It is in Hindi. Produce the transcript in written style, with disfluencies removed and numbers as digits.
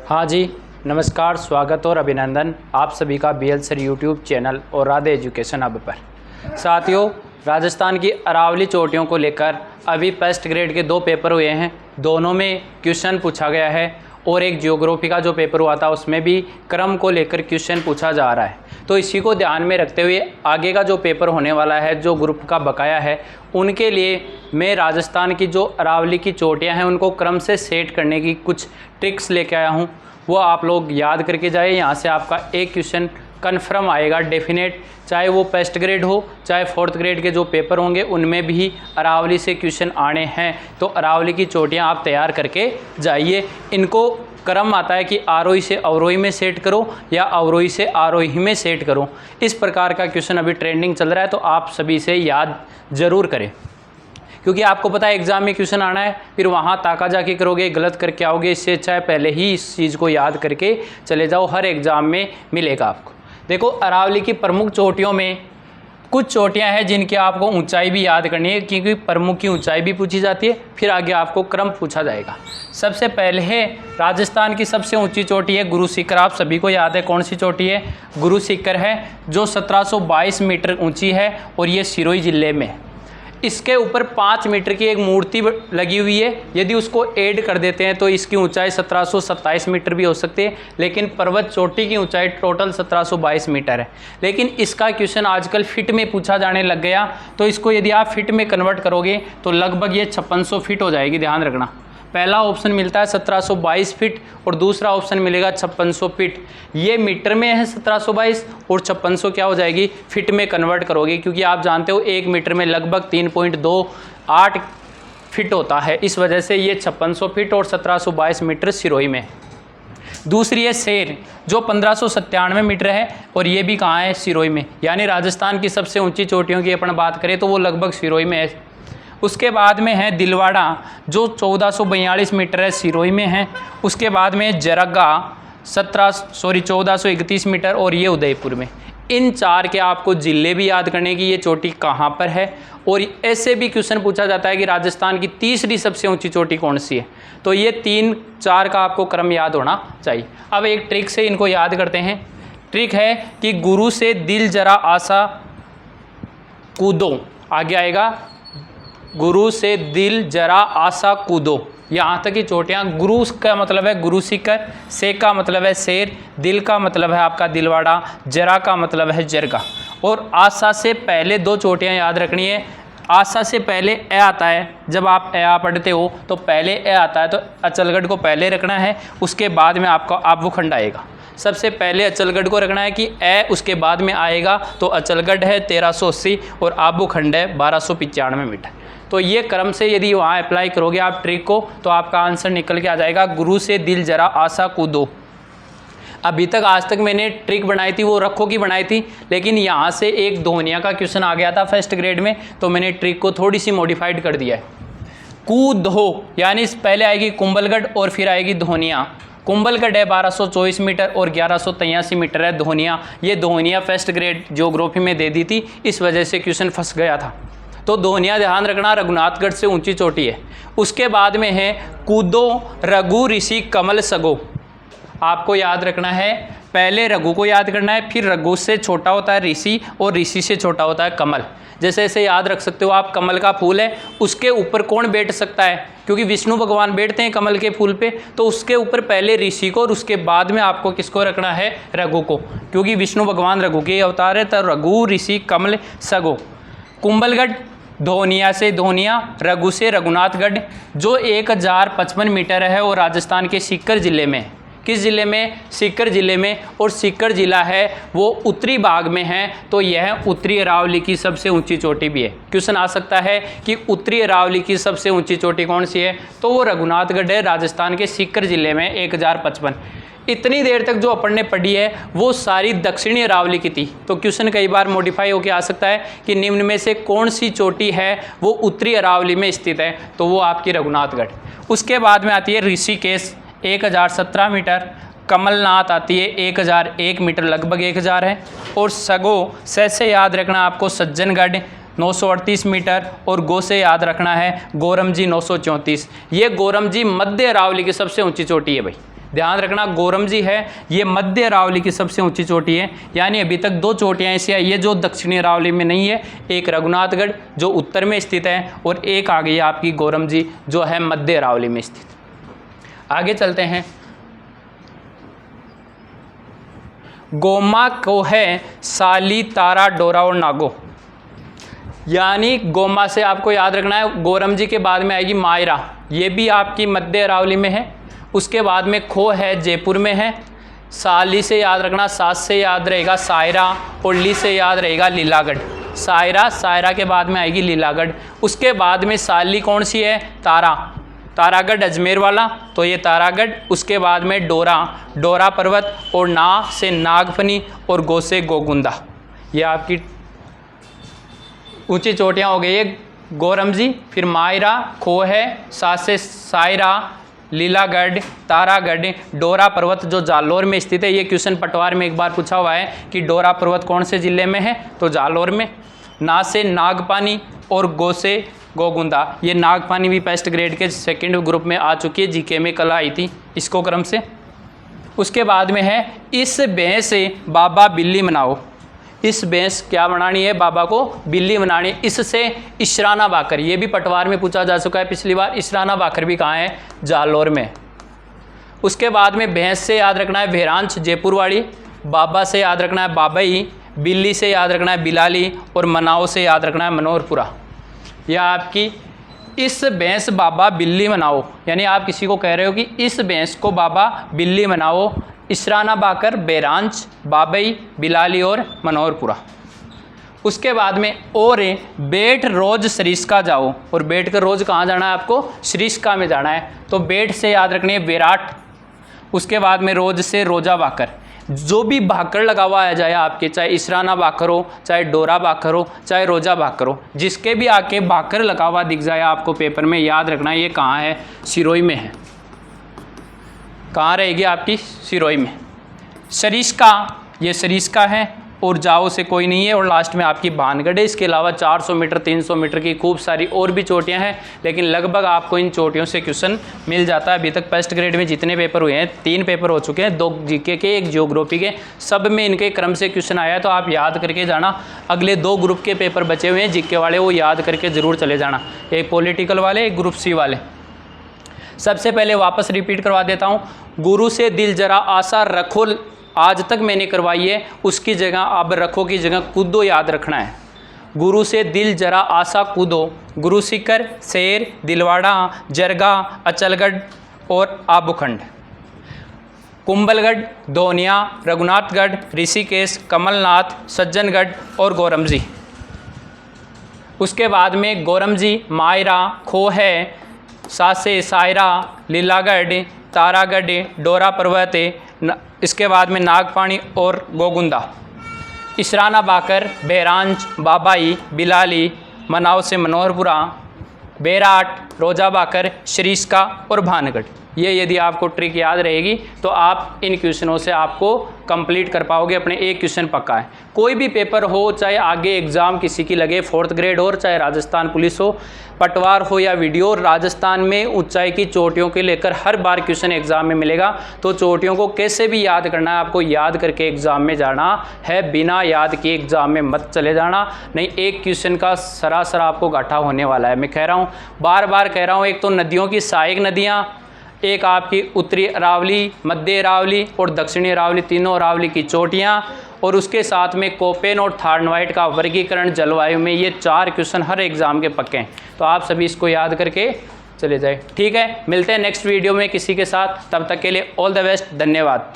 हाँ जी, नमस्कार, स्वागत और अभिनंदन आप सभी का BL सर यूट्यूब चैनल और राधे एजुकेशन हब पर। साथियों, राजस्थान की अरावली चोटियों को लेकर अभी फर्स्ट ग्रेड के 2 पेपर हुए हैं। दोनों में क्वेश्चन पूछा गया है और एक जियोग्राफी का जो पेपर हुआ था उसमें भी क्रम को लेकर क्वेश्चन पूछा जा रहा है। तो इसी को ध्यान में रखते हुए आगे का जो पेपर होने वाला है, जो ग्रुप का बकाया है, उनके लिए मैं राजस्थान की जो अरावली की चोटियां हैं उनको क्रम से सेट करने की कुछ ट्रिक्स लेके आया हूं। वो आप लोग याद करके जाए। यहाँ से आपका एक क्वेश्चन कन्फर्म आएगा डेफिनेट, चाहे वो फर्स्ट ग्रेड हो चाहे 4th ग्रेड के जो पेपर होंगे उनमें भी अरावली से क्वेश्चन आने हैं। तो अरावली की चोटियां आप तैयार करके जाइए। इनको क्रम आता है कि आरोही से अवरोही में सेट करो या अवरोही से आरोही में सेट करो। इस प्रकार का क्वेश्चन अभी ट्रेंडिंग चल रहा है, तो आप सभी से याद ज़रूर करें, क्योंकि आपको पता है एग्ज़ाम में क्वेश्चन आना है, फिर वहाँ ताका जाके करोगे, गलत करके आओगे। इससे अच्छा है पहले ही इस चीज़ को याद करके चले जाओ, हर एग्ज़ाम में मिलेगा आपको। देखो, अरावली की प्रमुख चोटियों में कुछ चोटियां हैं जिनकी आपको ऊंचाई भी याद करनी है, क्योंकि प्रमुख की ऊंचाई भी पूछी जाती है, फिर आगे आपको क्रम पूछा जाएगा। सबसे पहले है राजस्थान की सबसे ऊंची चोटी है गुरु शिखर। आप सभी को याद है कौन सी चोटी है? गुरु शिखर है, जो 1722 मीटर ऊंची है और ये सिरोही जिले में है। इसके ऊपर 5 मीटर की एक मूर्ति लगी हुई है। यदि उसको ऐड कर देते हैं तो इसकी ऊंचाई 1727 मीटर भी हो सकती है, लेकिन पर्वत चोटी की ऊंचाई टोटल 1722 मीटर है। लेकिन इसका क्वेश्चन आजकल फिट में पूछा जाने लग गया, तो इसको यदि आप फिट में कन्वर्ट करोगे तो लगभग ये 5600 फीट हो जाएगी। ध्यान रखना, पहला ऑप्शन मिलता है 1722 फीट और दूसरा ऑप्शन मिलेगा 5600 फीट। ये मीटर में है 1722 और 5600 क्या हो जाएगी? फिट में कन्वर्ट करोगे, क्योंकि आप जानते हो 1 मीटर में लगभग 3.28 फिट होता है। इस वजह से ये 5600 फीट और 1722 मीटर सिरोही में। दूसरी है शेर, जो 1597 मीटर है और ये भी कहाँ है? सिरोही में। यानी राजस्थान की सबसे ऊंची चोटियों की अपन बात करें तो वो लगभग सिरोही में है। उसके बाद में है दिलवाड़ा, जो 1442 मीटर है, सिरोही में है। उसके बाद में जरगा 1431 मीटर और ये उदयपुर में। इन 4 के आपको जिले भी याद करने की, ये चोटी कहाँ पर है। और ऐसे भी क्वेश्चन पूछा जाता है कि राजस्थान की तीसरी सबसे ऊंची चोटी कौन सी है। तो ये 3-4 का आपको क्रम याद होना चाहिए। अब एक ट्रिक से इनको याद करते हैं। ट्रिक है कि गुरु से दिल जरा आशा कूदो, आगे आएगा गुरु से दिल जरा आशा कूदो। यहाँ तक की चोटियाँ, गुरु का मतलब है गुरु शिखर, से का मतलब है शेर, दिल का मतलब है आपका दिलवाड़ा, जरा का मतलब है जरगा। और आशा से पहले 2 चोटियाँ याद रखनी है। आशा से पहले ए आता है, जब आप ए पढ़ते हो तो पहले ए आता है, तो अचलगढ़ को पहले रखना है, उसके बाद में आपका आबूखंड आएगा। सबसे पहले अचलगढ़ को रखना है कि ए उसके बाद में आएगा, तो अचलगढ़ है 1380 और आबूखंड है 1295 मीटर। तो ये क्रम से यदि वहाँ अप्लाई करोगे आप ट्रिक को, तो आपका आंसर निकल के आ जाएगा गुरु से दिल जरा आशा कूदो। अभी तक आज तक मैंने ट्रिक बनाई थी वो रखो की बनाई थी, लेकिन यहाँ से एक धोनिया का क्वेश्चन आ गया था फर्स्ट ग्रेड में, तो मैंने ट्रिक को थोड़ी सी मॉडिफाइड कर दिया है। कूदो यानी पहले आएगी कुंभलगढ़ और फिर आएगी धोनिया। कुंभलगढ़ है 1224 मीटर और 1183 मीटर है धोनिया। ये धोनिया फर्स्ट ग्रेड ज्योग्राफी में दे दी थी, इस वजह से क्वेश्चन फंस गया था। तो धोनिया ध्यान रखना रघुनाथगढ़ से ऊंची चोटी है। उसके बाद में है कूदो रघु ऋषि कमल सगो। आपको याद रखना है, पहले रघु को याद करना है, फिर रघु से छोटा होता है ऋषि और ऋषि से छोटा होता है कमल। जैसे ऐसे याद रख सकते हो आप, कमल का फूल है, उसके ऊपर कौन बैठ सकता है? क्योंकि विष्णु भगवान बैठते हैं कमल के फूल पे, तो उसके ऊपर पहले ऋषि को और उसके बाद में आपको किसको रखना है? रघु को, क्योंकि विष्णु भगवान रघु के अवतार है। तो रघु ऋषि कमल सगो। कुंभलगढ़ धोनिया से धोनिया, रघु से रघुनाथगढ़, जो 1055 मीटर है और राजस्थान के सीकर जिले में। किस जिले में? सीकर जिले में। और सीकर जिला है वो उत्तरी भाग में है, तो यह उत्तरी अरावली की सबसे ऊंची चोटी भी है। क्वेश्चन आ सकता है कि उत्तरी अरावली की सबसे ऊंची चोटी कौन सी है, तो वो रघुनाथगढ़ है, राजस्थान के सीकर जिले में 1055। इतनी देर तक जो अपन ने पढ़ी है वो सारी दक्षिणी अरावली की थी। तो क्वेश्चन कई बार मॉडिफाई होकर आ सकता है कि निम्न में से कौन सी चोटी है वो उत्तरी अरावली में स्थित है, तो वो आपकी रघुनाथगढ़। उसके बाद में आती है ऋषिकेश 1017 मीटर, कमलनाथ आती है 1001 मीटर, लगभग 1000 है। और सगो से याद रखना आपको सज्जनगढ़ 938 मीटर और गो से याद रखना है गोरमजी 934। ये गोरमजी मध्य अरावली की सबसे ऊंची चोटी है भाई। ध्यान रखना गोरमजी है ये मध्य अरावली की सबसे ऊंची चोटी है, यानी अभी तक 2 चोटियां ऐसी आई है जो दक्षिणी अरावली में नहीं है, एक रघुनाथगढ़ जो उत्तर में स्थित है और एक आ गई आपकी गोरमजी जो है मध्य अरावली में स्थित। आगे चलते हैं। गोमा को है साली, तारा, डोरा और नागो, यानी गोमा से आपको याद रखना है गोरमजी के बाद में आएगी मायरा, ये भी आपकी मध्य अरावली में है। उसके बाद में खो है जयपुर में है। साली से याद रखना, सास से याद रहेगा सायरा और ली से याद रहेगा लीलागढ़। सायरा, सायरा के बाद में आएगी लीलागढ़। उसके बाद में साली कौन सी है? तारा, तारागढ़ अजमेर वाला, तो ये तारागढ़। उसके बाद में डोरा, डोरा पर्वत, और ना से नागफनी और गो से गोगुंदा, ये आपकी ऊंची चोटियां हो गई है गोरमजी। फिर मायरा, खो है, सास से सायरा, लीलागढ़, तारागढ़, डोरा पर्वत जो जालोर में स्थित है। ये क्वेश्चन पटवार में एक बार पूछा हुआ है कि डोरा पर्वत कौन से जिले में है, तो जालोर में। ना से नागपानी और गो से गोगुंदा, ये नागपानी भी फर्स्ट ग्रेड के सेकंड ग्रुप में आ चुकी है, जीके में कल आई थी इसको क्रम से। उसके बाद में है इस भैंस से बाबा बिल्ली मनाओ। इस भैंस क्या बनानी है? बाबा को बिल्ली बनानी है। इससे इशराना बाकर, ये भी पटवार में पूछा जा चुका है पिछली बार। इशराना बाकर भी कहाँ है? जालोर में। उसके बाद में भैंस से याद रखना है भेरांच जयपुर वाली, बाबा से याद रखना है बाबई, बिल्ली से याद रखना है बिलाली और मनाओ से याद रखना है मनोहरपुरा। यह आपकी इस भैंस बाबा बिल्ली मनाओ, यानी आप किसी को कह रहे हो कि इस भैंस को बाबा बिल्ली मनाओ। इशराना बाकर, बेरांच, बाबई, बिलाली और मनोहरपुरा। उसके बाद में और बेट रोज सरिस्का जाओ, और बेट कर रोज कहाँ जाना है आपको? सरिस्का में जाना है, तो बेट से याद रखनी है विराट। उसके बाद में रोज से रोजा बाकर, जो भी भाकर लगा हुआ आ जाए आपके, चाहे इशराना बाकर हो, चाहे डोरा बाकर हो, चाहे रोजा बाकर हो, जिसके भी आके भाकर लगा हुआ दिख जाए आपको पेपर में, याद रखना है ये कहाँ है? सिरोही में है। कहाँ रहेगी आपकी? सिरोही में। सरिस्का, ये सरिस्का है, और जाओ से कोई नहीं है, और लास्ट में आपकी भानगढ़ है। इसके अलावा 400 मीटर 300 मीटर की खूब सारी और भी चोटियां हैं, लेकिन लगभग आपको इन चोटियों से क्वेश्चन मिल जाता है। अभी तक फर्स्ट ग्रेड में जितने पेपर हुए हैं, 3 पेपर हो चुके हैं, 2 जीके के, 1 ज्योग्राफी के, सब में इनके क्रम से क्वेश्चन आया है, तो आप याद करके जाना। अगले 2 ग्रुप के पेपर बचे हुए हैं जीके वाले, वो याद करके ज़रूर चले जाना, एक पॉलिटिकल वाले, एक ग्रुप सी वाले। सबसे पहले वापस रिपीट करवा देता हूँ, गुरु से दिल जरा आशा रखो, आज तक मैंने करवाई है, उसकी जगह अब रखो की जगह कूदो याद रखना है। गुरु से दिल जरा आशा कूदो, गुरु सिकर, शेर, दिलवाड़ा, जरगा, अचलगढ़ और आबूखंड। कुंभलगढ़, दोनिया, रघुनाथगढ़, ऋषिकेश, कमलनाथ, सज्जनगढ़ और गोरमजी। उसके बाद में गोरमजी, मायरा, खो है, सासे, सायरा, लीलागढ़, तारागढ़, डोरा पर्वत, इसके बाद में नागपानी और गोगुंदा। इशराना बाकर, बेरांच, बाबाई, बिलाली, मनाओ से मनोहरपुरा, बेराट, रोजा बाकर, सरिस्का और भानगढ़। ये यदि आपको ट्रिक याद रहेगी तो आप इन क्वेश्चनों से आपको कंप्लीट कर पाओगे, अपने एक क्वेश्चन पक्का है। कोई भी पेपर हो, चाहे आगे एग्ज़ाम किसी की लगे 4th ग्रेड हो, चाहे राजस्थान पुलिस हो, पटवार हो या वीडियो, राजस्थान में ऊंचाई की चोटियों के लेकर हर बार क्वेश्चन एग्जाम में मिलेगा। तो चोटियों को कैसे भी याद करना है, आपको याद करके एग्जाम में जाना है, बिना याद किए एग्जाम में मत चले जाना, नहीं एक क्वेश्चन का सरासर आपको घाटा होने वाला है। मैं कह रहा हूँ, बार बार कह रहा हूँ, एक तो नदियों की सहायक नदियाँ, एक आपकी उत्तरी अरावली, मध्य अरावली और दक्षिणी अरावली, तीनों अरावली की चोटियाँ, और उसके साथ में कोपेन और थार्नवाइट का वर्गीकरण जलवायु में, ये 4 क्वेश्चन हर एग्जाम के पक्के हैं। तो आप सभी इसको याद करके चले जाए। ठीक है, मिलते हैं नेक्स्ट वीडियो में किसी के साथ, तब तक के लिए ऑल द बेस्ट, धन्यवाद।